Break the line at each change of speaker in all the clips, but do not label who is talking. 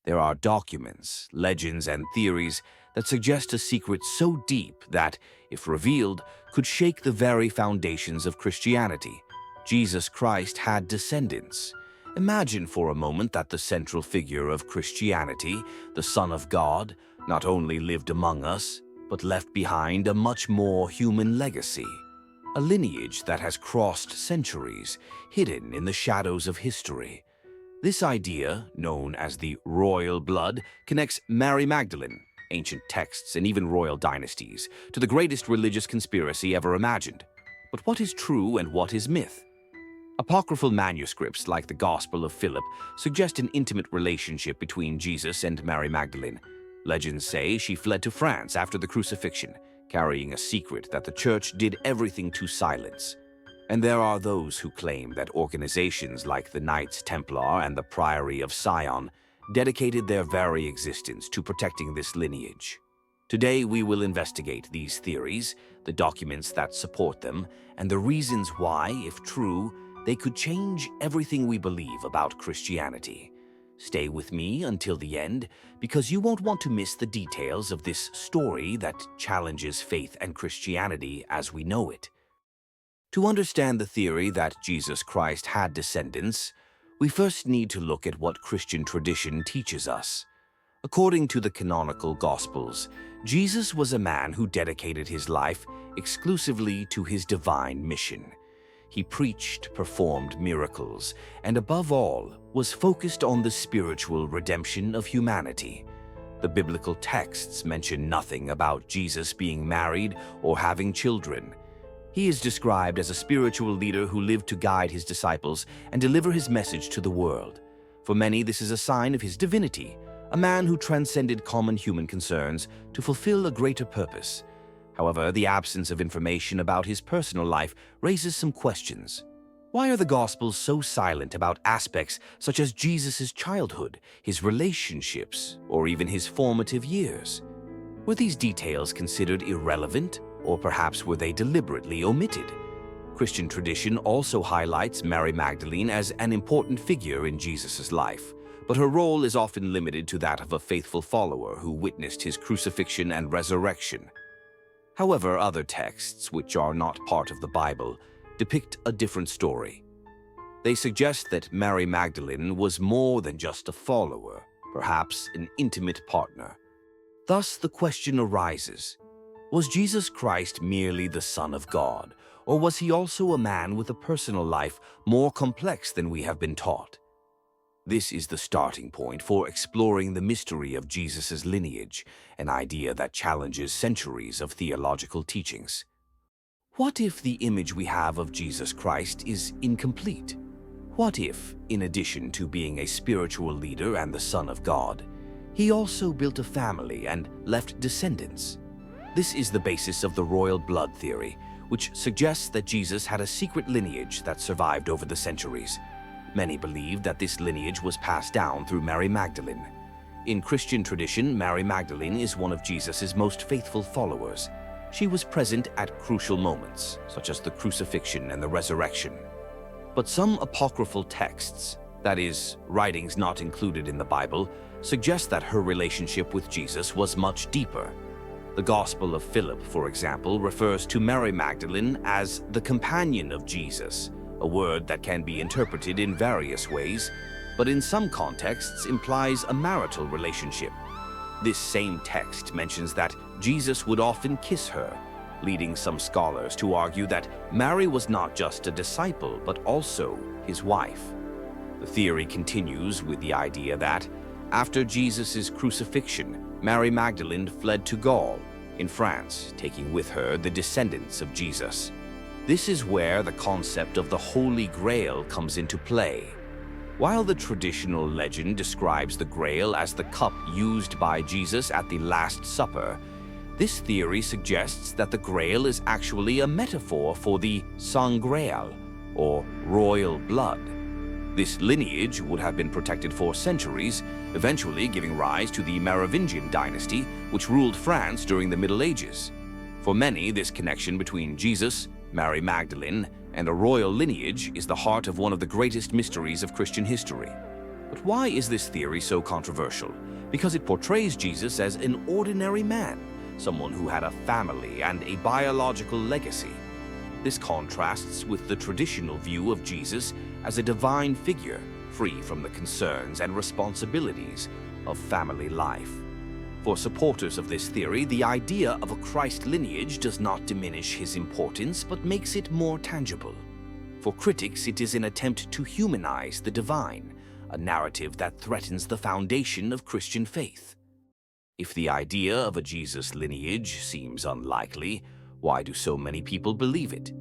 There are documents, legends, and theories that suggest a secret so deep that, if revealed, could shake the very foundations of Christianity. Jesus Christ had descendants. Imagine for a moment that the central figure of Christianity, the Son of God, not only lived among us, but left behind a much more human legacy. A lineage that has crossed centuries, hidden in the shadows of history. This idea, known as the royal blood, connects Mary Magdalene, ancient texts, and even royal dynasties, to the greatest religious conspiracy ever imagined. But what is true and what is myth? Apocryphal manuscripts like the Gospel of Philip suggest an intimate relationship between Jesus and Mary Magdalene. Legends say she fled to France after the crucifixion, carrying a secret that the church did everything to silence. And there are those who claim that organizations like the Knights Templar and the Priory of Sion dedicated their very existence to protecting this lineage. Today we will investigate these theories, the documents that support them, and the reasons why, if true, they could change everything we believe about Christianity. Stay with me until the end, because you won't want to miss the details of this story that challenges faith and Christianity as we know it. To understand the theory that Jesus Christ had descendants, we first need to look at what Christian tradition teaches us. According to the canonical Gospels, Jesus was a man who dedicated his life exclusively to his divine mission. He preached, performed miracles, and above all, was focused on the spiritual redemption of humanity. The biblical texts mention nothing about Jesus being married or having children. He is described as a spiritual leader who lived to guide his disciples and deliver his message to the world. For many, this is a sign of his divinity, a man who transcended common human concerns to fulfill a greater purpose. However, the absence of information about his personal life raises some questions. Why are the Gospels so silent about aspects such as Jesus' childhood, his relationships, or even his formative years? Were these details considered irrelevant, or perhaps were they deliberately omitted? Christian tradition also highlights Mary Magdalene as an important figure in Jesus' life, but her role is often limited to that of a faithful follower who witnessed his crucifixion and resurrection. However, other texts, which are not part of the Bible, depict a different story. They suggest that Mary Magdalene was more than just a follower, perhaps an intimate partner. Thus, the question arises, was Jesus Christ merely the Son of God, or was he also a man with a personal life more complex than we have been taught? This is the starting point for exploring the mystery of Jesus' lineage, an idea that challenges centuries of theological teachings. What if the image we have of Jesus Christ is incomplete? What if, in addition to being a spiritual leader and the Son of God, he also built a family and left descendants? This is the basis of the royal blood theory, which suggests that Jesus had a secret lineage that survived over the centuries. Many believe that this lineage was passed down through Mary Magdalene. In Christian tradition, Mary Magdalene is one of Jesus' most faithful followers. She was present at crucial moments, such as the crucifixion and the resurrection. But some apocryphal texts, that is, writings not included in the Bible, suggest that her relationship with Jesus was much deeper. The Gospel of Philip, for example, refers to Mary Magdalene as the companion of Jesus, a word that can be interpreted in various ways, but in some contexts implies a marital relationship. This same text mentions that Jesus would often kiss her, leading some scholars to argue that Mary was not just a disciple, but also his wife. The theory continues with the idea that, after Jesus' crucifixion, Mary Magdalene fled to Gaul, in France, taking with her the descendants of Jesus. This is where the concept of the Holy Grail comes into play. While the traditional legend describes the Grail as the cup used by Jesus at the Last Supper, this theory suggests that the Grail is actually a metaphor for the Sang Grail, or royal blood. This lineage would have been protected for centuries, eventually giving rise to the Merovingian dynasty, which ruled France during the Middle Ages. For many, this connection between Jesus, Mary Magdalene, and a royal lineage is the heart of one of the greatest mysteries of Christian history. But why is this theory so controversial? Because it portrays Jesus as an ordinary man, someone who had a family and a biological legacy. This contrasts with the traditional view of Jesus as a divine figure, free from the concerns and responsibilities of family life. For supporters of this theory, the idea of a Christ lineage does not diminish his importance, but makes it more tangible. For critics, it is an attempt to humanize the divine, a narrative that threatens the foundation of Christian faith. If the idea of a Jesus lineage seems unlikely, why do so many people believe it?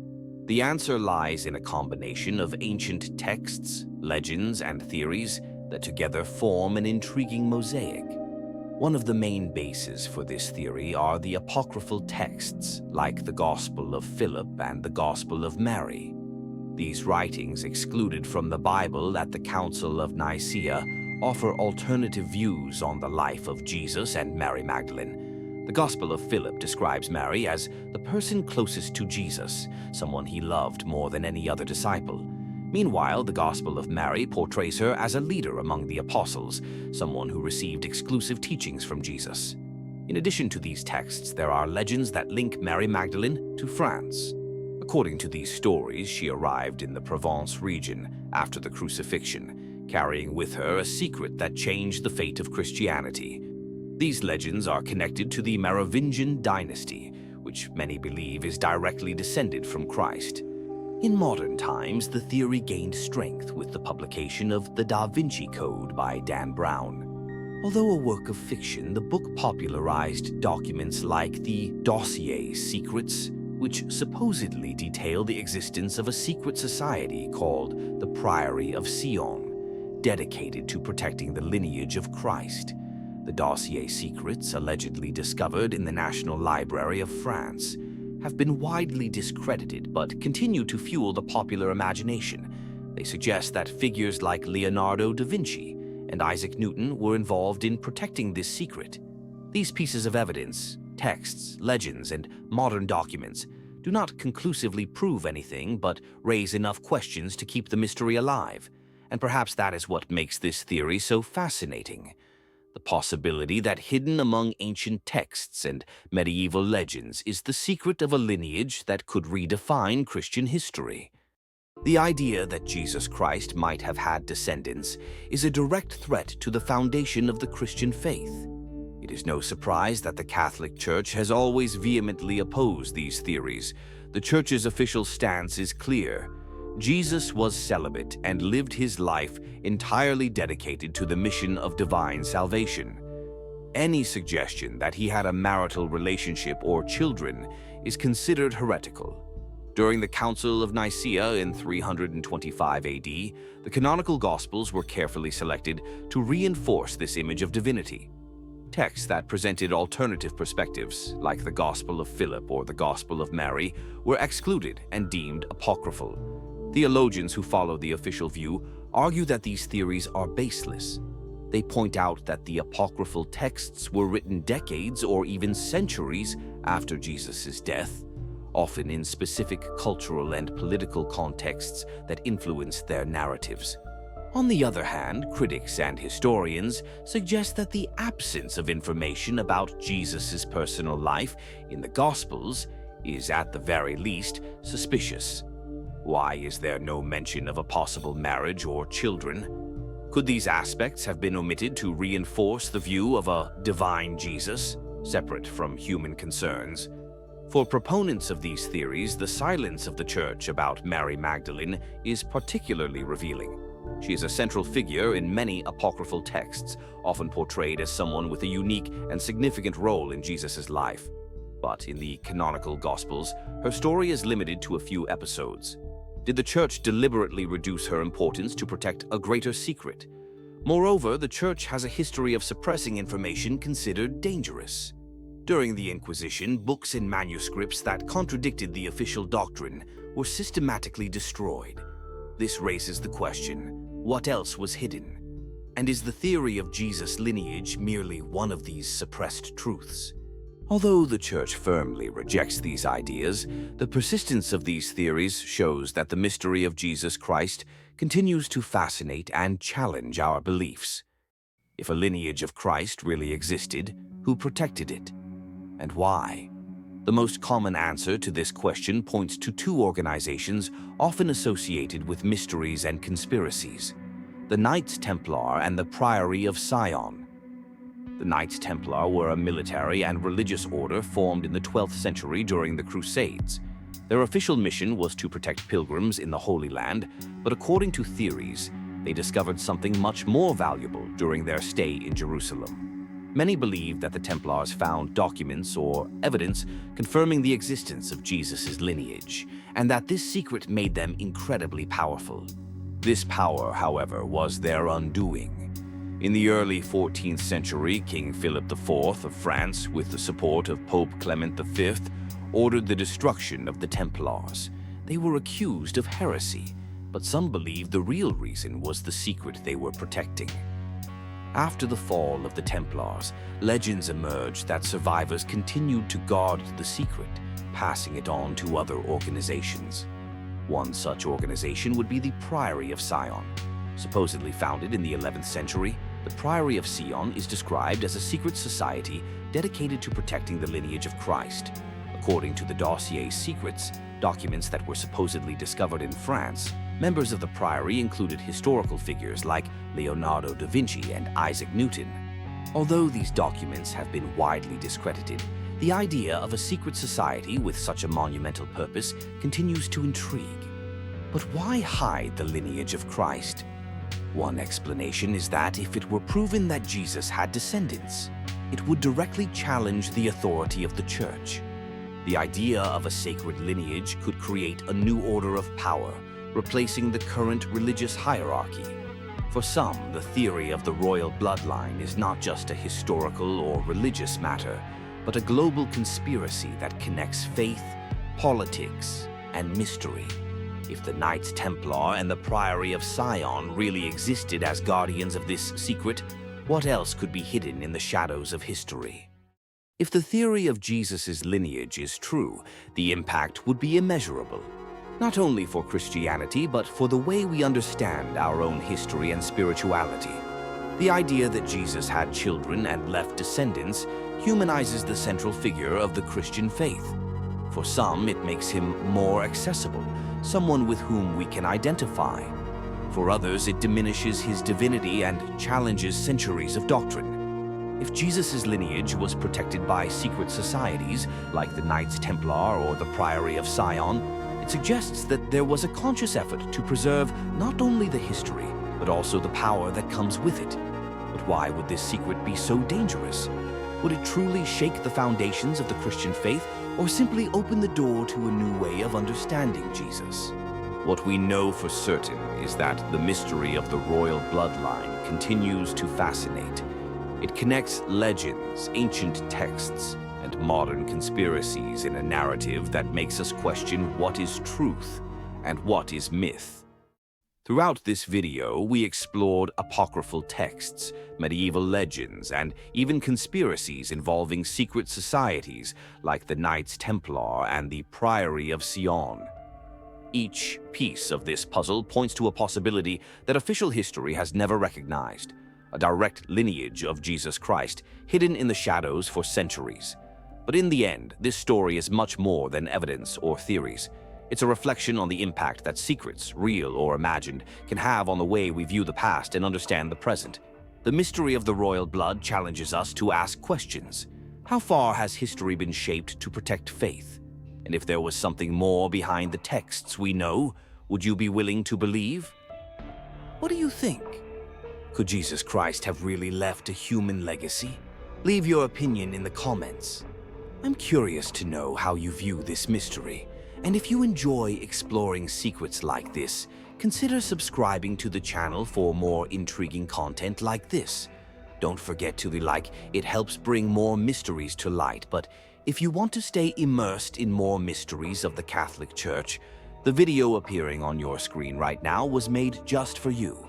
The answer lies in a combination of ancient texts, legends, and theories that together form an intriguing mosaic. One of the main bases for this theory are the apocryphal texts, like the Gospel of Philip and the Gospel of Mary. These writings, excluded from the Bible at the Council of Nicaea, offer alternative views on the life of Jesus and Mary Magdalene. The Gospel of Philip describes Mary as the person closest to Jesus, someone he loved more than any other disciple. Meanwhile, the Gospel of Mary portrays her as a leader among the apostles, someone who received exclusive teachings from Jesus. In addition to these texts, there are legends that link Mary Magdalene to France. According to these stories, she arrived in the Provence region after the crucifixion, carrying with her a secret that changed the fate of Christianity. These legends are connected to the Merovingian dynasty, which many believe is directly descended from Christ. In modern times, the theory gained strength with the publication of The Da Vinci Code by Dan Brown. Although a work of fiction, the book popularized documents like the dossier secrets, which supposedly detail the existence of a secret society called the Priory of Sion, dedicated to protecting the lineage of Christ. The dossier secrets, allegedly discovered in the National Library of France, have been widely discredited but continue to fuel the popular imagination. They suggest that figures like Leonardo da Vinci and Isaac Newton were involved in protecting this secret. These pieces of evidence, texts, legends, and modern documents do not conclusively prove anything but raise enough questions to keep the mystery alive. And perhaps that is what makes this theory so fascinating. The possibility that hidden among ancient texts and medieval legends is the secret of a lineage that could redefine Christian history. The idea that Jesus Christ might have had descendants is a direct threat to the foundation of the Christian faith. It is no surprise that the Catholic Church has always vehemently opposed these theories. The Church's official stance is clear. Jesus was celibate and lived his life entirely dedicated to the mission of divine salvation. Any suggestion that he had a marital relationship or children is considered heretical. During the Council of Nicaea in 325 AD, the canonical Gospels were carefully selected to reinforce this image of divinity. Texts that presented alternative perspectives, like the Gospel of Philip or the Gospel of Mary, were excluded and deemed apocryphal. Theologians who follow the official view argue that these theories are baseless. They point out that the apocryphal texts were written decades or even centuries after Jesus' death, often in specific cultural and political contexts that influenced their narratives. On the other hand, critics and historians suggest that the absence of information about Jesus' personal life in the Gospels is, at the very least, suspicious. Why is there no mention of a possible marriage or children? Could these aspects have been omitted to reinforce the view of a divine Jesus, separate from human concerns? For proponents of these theories, the silence of the Church about Mary Magdalene is particularly revealing. She is a central figure in many apocryphal texts, often portrayed as someone with a unique and significant role in Jesus' life. But in the canonical Gospels, her story is limited to a few episodes. Did the Church deliberately reduce her importance to protect a greater secret? Moreover, the Church has a history of suppressing information considered dangerous. During the Inquisition, books and manuscripts that contradicted the official doctrine were systematically destroyed. This raises the question, what else was hidden? And is the theory of Jesus' lineage merely one of these suppressed truths? Although the Church firmly rejects these ideas, the persistence of these theories shows that the mystery of Jesus Christ continues to fascinate and challenge our beliefs. If a lineage of Christ really existed, who protected it? And why? The most common answer to this question points to two organizations often associated with mysteries and conspiracies: the Knights Templar and the Priory of Sion. The Knights Templar were a military and religious order formed in the 12th century during the Crusades. Their official mission was to protect pilgrims in the Holy Land, but according to theories, they discovered something much more valuable during their stay in Jerusalem. Many believe that the Templars found documents or evidence confirming the existence of Jesus' lineage, and that this secret made them incredibly powerful. This power, however, was their undoing. In the early 14th century, King Philip IV of France, with the support of Pope Clement V, ordered the destruction of the Templars. They were accused of heresy, but some believe the real reason was the secret they were protecting. After the fall of the Templars, legends emerged that survivors continued to guard the secret, passing it on to other organizations. One such organization would be the Priory of Sion. Supposedly founded in the 11th century, the Priory of Sion is described as a secret society dedicated to protecting the lineage of Christ. According to the dossier Secrets, documents that were supposedly discovered in France, members of the Priory included historical figures like Leonardo da Vinci and Isaac Newton. Although these documents have been widely discredited, the idea of a secret society with such a monumental purpose continues to intrigue. But why hide the lineage of Christ? One explanation is that if it were proven that Jesus had descendants, it would directly challenge the authority of the Church. The idea of a sacred lineage could create a new order of power, replacing the current religious hierarchy. For some, the theory of the royal bloodline is not just a historical or religious matter, but a global conspiracy that connects faith, politics, and mystery. If the Knights Templar and the Priory of Sion really existed as guardians of this secret, what else could be hidden in the shadows of history? If the theory of Jesus' lineage is true, the impact would be immeasurable. Not only for Christianity, but for the way we understand our own history and spirituality. The idea that Jesus had children and left descendants humanizes the central figure of the Christian faith. For some, it makes him more accessible, someone with whom we can identify. For others, it diminishes his divinity and challenges centuries of doctrine. If Jesus' lineage was protected by secret societies, like the Knights Templar or the Priory of Sion, it suggests that there was a conscious effort to preserve not only the history, but also the power that comes with it. But why would this secret be so dangerous? Would it truly shake the foundations of the Christian faith, or simply open the door to a new way of understanding Jesus? What we know for certain is that the mystery of the royal bloodline continues to fascinate. It connects legends, ancient texts, and modern conspiracies in a narrative that makes us question what is truth and what is myth. Throughout this video, we explored apocryphal texts, medieval legends, and even conspiracies involving secret societies like the Knights Templar and the Priory of Sion. Each piece of this puzzle points to a possibility that official history has never recognized: a direct lineage of Jesus Christ hidden in the shadows for centuries. But in the end, this story is much more than evidence or theories. It's a reflection on the impact that secrets, real or imagined, can have on the way we view the past and understand the present. The mystery of the royal blood challenges us to ask questions. How far has history been shaped to protect faith? And if there was something more behind the texts we know, would you be willing to believe? What do you think? Could Jesus Christ have really left a human legacy? Leave your opinion in the comments. I'm curious to know how you view this mystery, and if you enjoy exploring secrets like this, consider subscribing to the channel for more intriguing content like this. Don't forget to like, it helps bring more mysteries to light, but if you want to stay immersed in more mysteries of the Catholic Church, the video appearing on your screen right now was made just for you.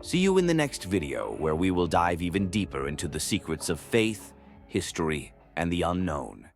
See you in the next video, where we will dive even deeper into the secrets of faith, history, and the unknown.